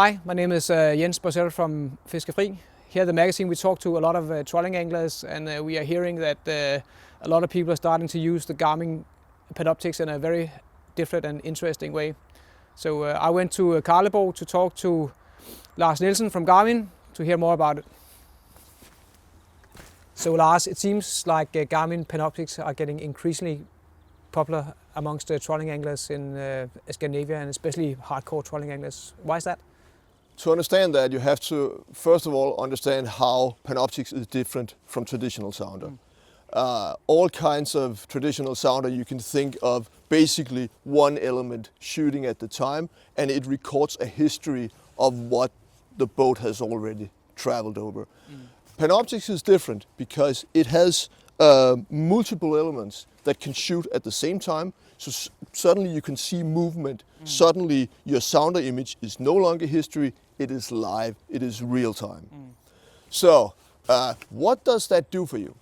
Hi, my name is Jens Borsell from Fiskefri. Here at the magazine we talk to a lot of trolling anglers, and we are hearing that a lot of people are starting to use the Garmin Panoptix in a very different and interesting way. So I went to Karlebo to talk to Lars Nielsen from Garmin to hear more about it. So Lars, it seems like Garmin Panoptix are getting increasingly popular amongst trolling anglers in Scandinavia, and especially hardcore trolling anglers. Why is that? To understand that, you have to, first of all, understand how Panoptix is different from traditional sounder. All kinds of traditional sounder, you can think of basically one element shooting at the time, and it records a history of what the boat has already traveled over. Panoptix is different because it has multiple elements that can shoot at the same time. So suddenly you can see movement. Suddenly your sounder image is no longer history, it is live, it is real time. So what does that do for you?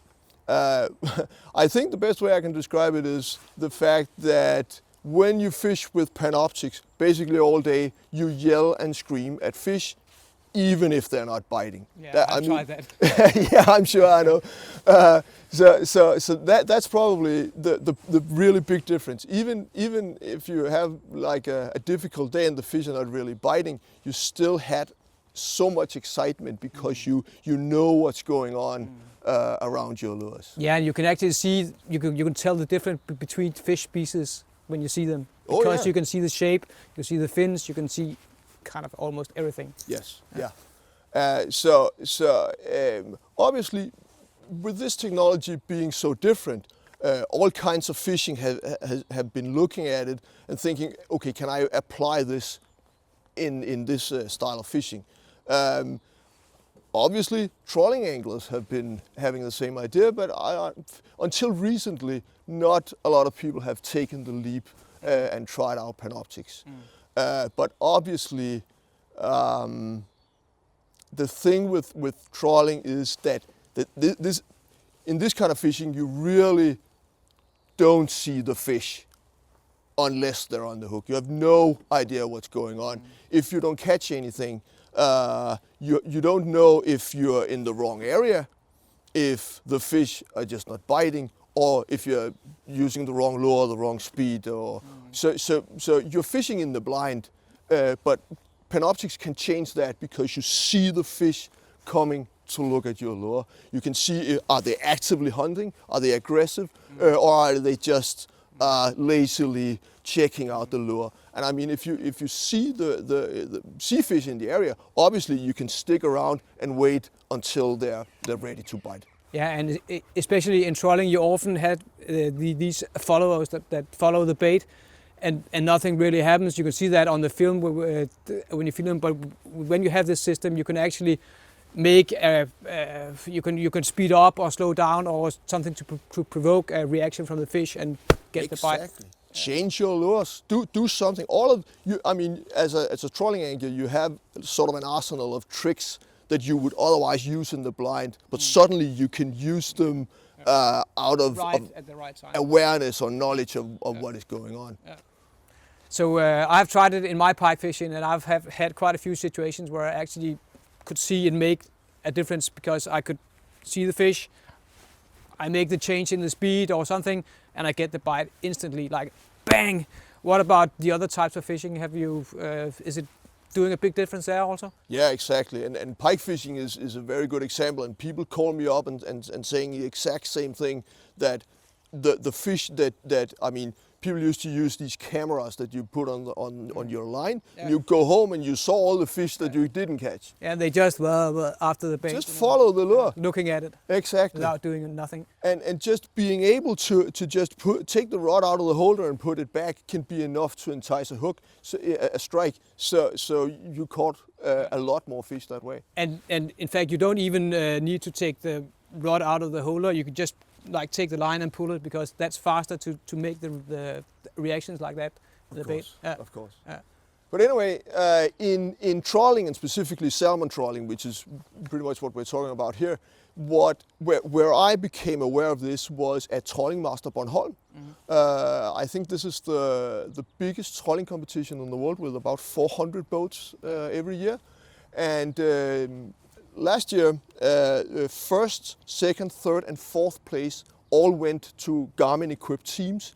I think the best way I can describe it is the fact that when you fish with Panoptix, basically all day, you yell and scream at fish, even if they're not biting. Yeah, I've tried that. Yeah, I'm sure, I know. So that's probably the really big difference. Even if you have like a difficult day and the fish are not really biting, you still had so much excitement because you know what's going on around your lures. Yeah, and you can actually see, you can tell the difference between fish species when you see them. Because you can see the shape, you see the fins, you can see kind of almost everything. Yes, yeah. Obviously, with this technology being so different, all kinds of fishing have been looking at it and thinking, okay, can I apply this in this style of fishing? Obviously, trolling anglers have been having the same idea, but until recently, not a lot of people have taken the leap and tried out Panoptix. But obviously, the thing with trolling is that in this kind of fishing, you really don't see the fish unless they're on the hook. You have no idea what's going on. If you don't catch anything, you don't know if you're in the wrong area, if the fish are just not biting, or if you're using the wrong lure, the wrong speed. So you're fishing in the blind, but Panoptix can change that because you see the fish coming to look at your lure. You can see, are they actively hunting? Are they aggressive? Or are they just lazily checking out the lure? And I mean, if you see the sea fish in the area, obviously you can stick around and wait until they're ready to bite. Yeah, and especially in trolling, you often had these followers that follow the bait, and nothing really happens. You can see that on the film when you film them. But when you have this system, you can actually make you can speed up or slow down or something to provoke a reaction from the fish and get the bite. Exactly. Change your lures. Do something. All of you. I mean, as a trolling angler, you have sort of an arsenal of tricks that you would otherwise use in the blind, but suddenly you can use them out of at the right time. Awareness or knowledge of what is going on. Yeah. So I've tried it in my pike fishing, and I've had quite a few situations where I actually could see it make a difference because I could see the fish, I make the change in the speed or something, and I get the bite instantly, like bang. What about the other types of fishing? Have you? Is it doing a big difference there also? Yeah, exactly. And pike fishing is a very good example. And people call me up and saying the exact same thing, that the fish that I mean, people used to use these cameras that you put on your line. Yeah. You go home and you saw all the fish that you didn't catch. Yeah, and they just after the bait. Just follow the lure. Looking at it. Exactly. Without doing nothing. And just being able to just take the rod out of the holder and put it back can be enough to entice a hook, a strike. So you caught a lot more fish that way. And in fact, you don't even need to take the rod out of the holder. You could just like take the line and pull it, because that's faster to make the reactions like that. Of course. But anyway, in trawling, and specifically salmon trawling, which is pretty much what we're talking about here, where I became aware of this was at Trolling Master Bornholm. I think this is the biggest trolling competition in the world with about 400 boats every year. And last year, first, second, third and fourth place all went to Garmin equipped teams.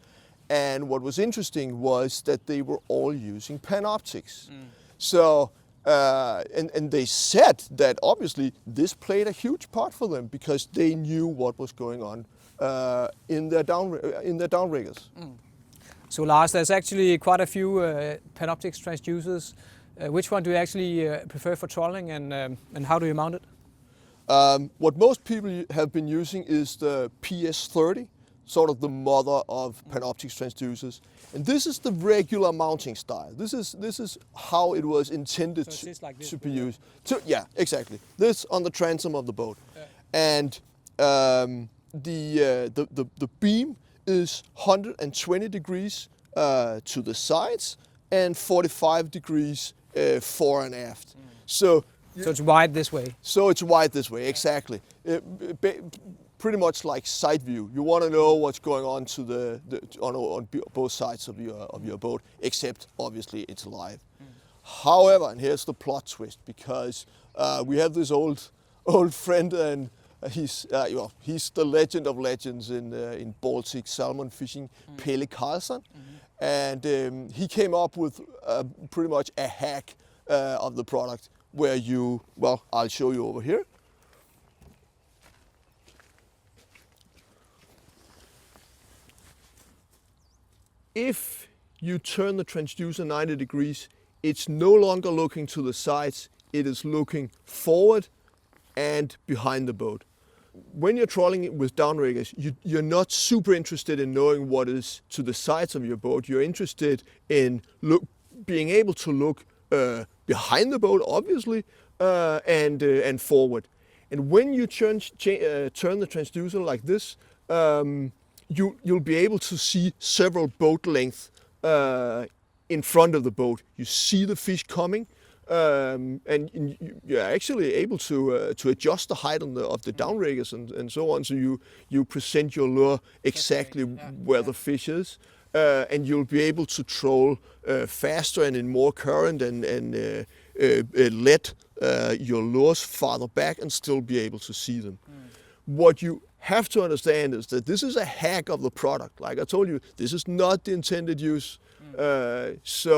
And what was interesting was that they were all using Panoptix. So, and they said that obviously this played a huge part for them because they knew what was going on in their downriggers. So Lars, there's actually quite a few Panoptix transducers. Which one do you actually prefer for trolling, and how do you mount it? What most people have been using is the PS30, sort of the mother of Panoptix transducers. And this is the regular mounting style. This is how it was intended to be used. Yeah, exactly. This on the transom of the boat. And the beam is 120 degrees to the sides and 45 degrees fore and aft. So it's wide this way. So it's wide this way, exactly. Pretty much like side view. You want to know what's going on to on both sides of your boat, except obviously it's live. However, and here's the plot twist, because we have this old friend, and he's the legend of legends in Baltic salmon fishing, Pelle Karlsson, and he came up with pretty much a hack of the product where I'll show you over here. If you turn the transducer 90 degrees, it's no longer looking to the sides, it is looking forward and behind the boat. When you're trolling with downriggers, you're not super interested in knowing what is to the sides of your boat. You're interested in being able to look behind the boat, obviously, and forward. And when you turn the transducer like this, you'll be able to see several boat lengths in front of the boat. You see the fish coming, and you're actually able to adjust the height of the downriggers and so on. So you present your lure exactly where the fish is, and you'll be able to troll faster and in more current and let your lures farther back and still be able to see them. What you have to understand is that this is a hack of the product. Like I told you, this is not the intended use. This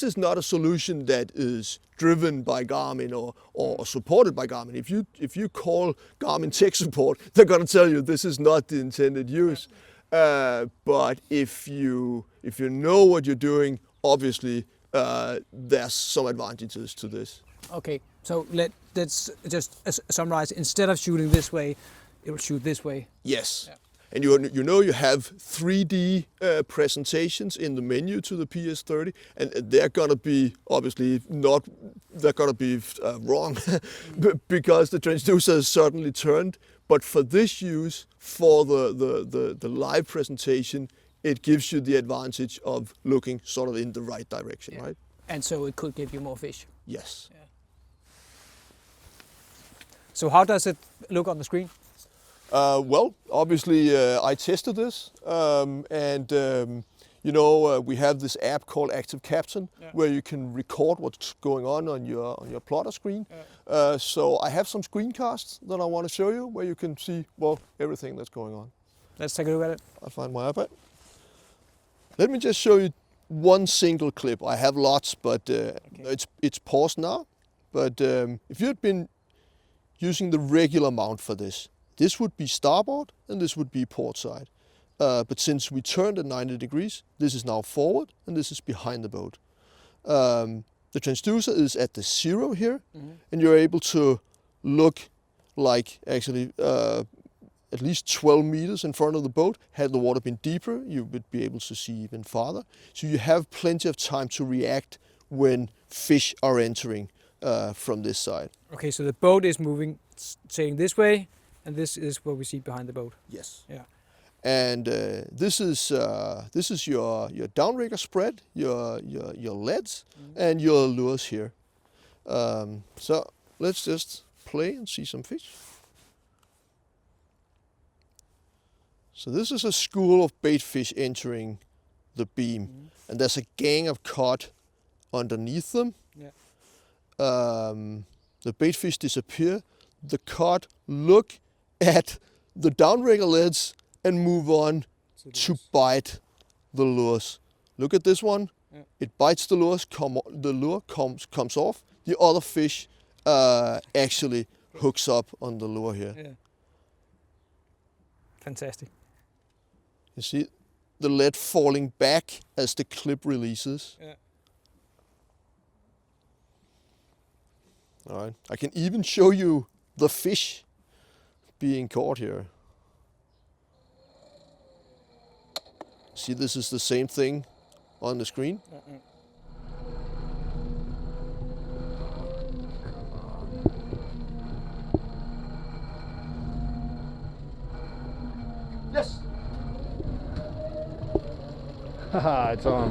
is not a solution that is driven by Garmin or supported by Garmin. If you call Garmin tech support, they're going to tell you this is not the intended use. But if you know what you're doing, obviously there's some advantages to this. Okay, so let's just summarize. Instead of shooting this way, it will shoot this way. Yes. Yeah. And you have 3D presentations in the menu to the PS30, and they're going to be obviously not. They're going to be wrong because the transducer is certainly turned. But for this use, for the live presentation, it gives you the advantage of looking sort of in the right direction, right? And so it could give you more fish. Yes. Yeah. So how does it look on the screen? Well, obviously I tested this, we have this app called Active Captain, where you can record what's going on your plotter screen. So I have some screencasts that I want to show you, where you can see everything that's going on. Let's take a look at it. I'll find my iPad. Let me just show you one single clip. I have lots, but it's paused now. But if you had been using the regular mount for this would be starboard and this would be port side. But since we turned at 90 degrees, this is now forward and this is behind the boat. The transducer is at the 0 here, and you're able to look like actually at least 12 meters in front of the boat. Had the water been deeper, you would be able to see even farther. So you have plenty of time to react when fish are entering from this side. Okay, so the boat is moving, saying this way, and this is what we see behind the boat. Yes. Yeah. And this is your downrigger spread, your leads, and your lures here. So let's just play and see some fish. So this is a school of bait fish entering the beam, and there's a gang of cod underneath them. Yeah. The bait fish disappear. The cod look at the downrigger leads and move on to bite the lures. Look at this one. Yeah. It bites the lures. The lure comes off. The other fish actually hooks up on the lure here. Yeah. Fantastic. You see the lead falling back as the clip releases. Yeah. All right. I can even show you the fish being caught here. See, this is the same thing on the screen. Yes. Haha, it's on.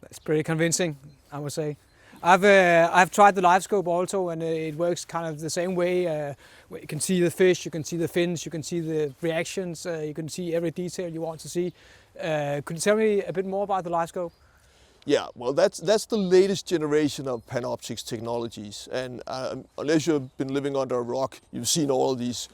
That's pretty convincing, I would say. I've tried the live scope also, and it works kind of the same way. Where you can see the fish, you can see the fins, you can see the reactions, you can see every detail you want to see. Could you tell me a bit more about the live scope? Yeah, well, that's the latest generation of Panoptix technologies, and unless you've been living under a rock, you've seen all of these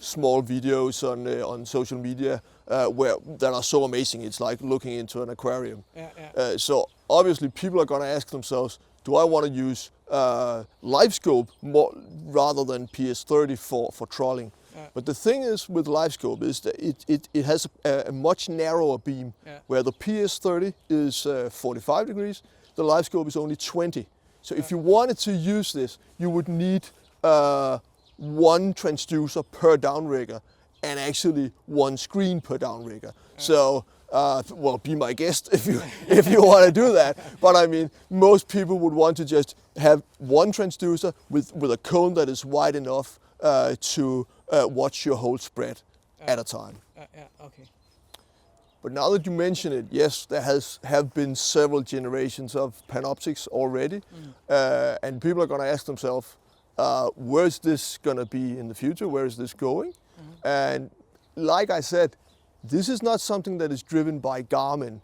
small videos on social media that are so amazing. It's like looking into an aquarium. Yeah. So obviously, people are going to ask themselves, do I want to use live scope more rather than PS30 for trolling? But the thing is with live scope is that it has a much narrower beam, where the PS30 is 45 degrees, the live scope is only 20. So if you wanted to use this, you would need one transducer per downrigger and actually one screen per downrigger. So, well, be my guest if you want to do that. But I mean, most people would want to just have one transducer with a cone that is wide enough to watch your whole spread at a time. Okay. But now that you mention it, yes, there have been several generations of Panoptix already, and people are going to ask themselves, where is this going to be in the future? Where is this going? And like I said, this is not something that is driven by Garmin.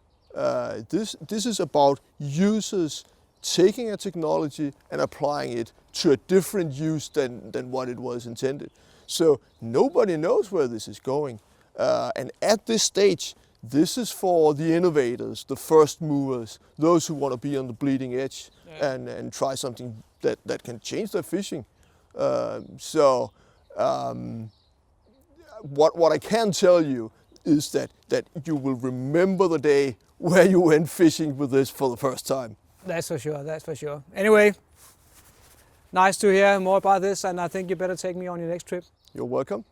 This is about users taking a technology and applying it to a different use than what it was intended. So nobody knows where this is going. And at this stage, this is for the innovators, the first movers, those who want to be on the bleeding edge and try something that can change their fishing. What I can tell you is that you will remember the day where you went fishing with this for the first time. That's for sure, that's for sure. Anyway, nice to hear more about this, and I think you better take me on your next trip. You're welcome.